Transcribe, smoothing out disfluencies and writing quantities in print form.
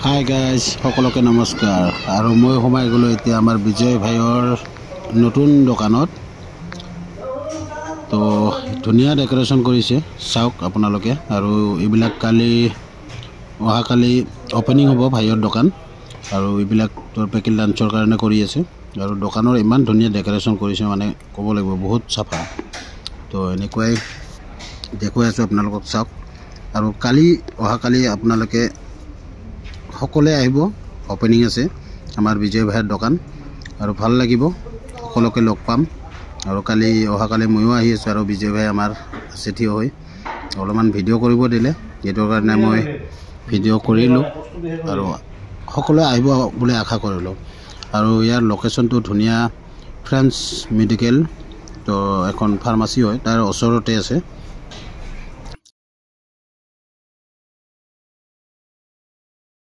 Hi guys, সকলোকে নমস্কাৰ। আৰু মই সোমাই গ'লোঁ এতিয়া আমাৰ বিজয় ভাইৰ নতুন দোকানত। তো ধুনীয়া ডেকোৰেশ্যন কৰিছে, চাওক আপোনালোকে। আৰু এইবিলাক অহাকালি অপেনিং হ'ব ভাইৰ দোকান। আৰু এইবিলাক তোৰ পেকেট লাঞ্চৰ কাৰণে কৰি আছে। আৰু দোকানৰ ইমান ধুনীয়া ডেকোৰেশ্যন কৰিছে, মানে ক'ব লাগিব বহুত চাফা। তো এনেকুৱাই দেখুৱাই আছোঁ আপোনালোকক, চাওক। আৰু অহাকালি আপোনালোকে সকলোৱে আহিব, অপেনিং আছে আমাৰ বিজয় ভাইৰ দোকান। আৰু ভাল লাগিব, সকলোকে লগ পাম। আৰু অহাকালি ময়ো আহি আছোঁ। আৰু বিজয় ভাই আমাৰ আছে থিয় হৈ অলপমান ভিডিঅ' কৰিব দিলে, সেইটোৰ কাৰণে মই ভিডিঅ' কৰিলোঁ। আৰু সকলোৱে আহিব বুলি আশা কৰিলোঁ। আৰু ইয়াৰ লোকেশ্যনটো ধুনীয়া, ফ্ৰেঞ্চ মেডিকেল, তো এখন ফাৰ্মাচী হয়, তাৰ ওচৰতে আছে।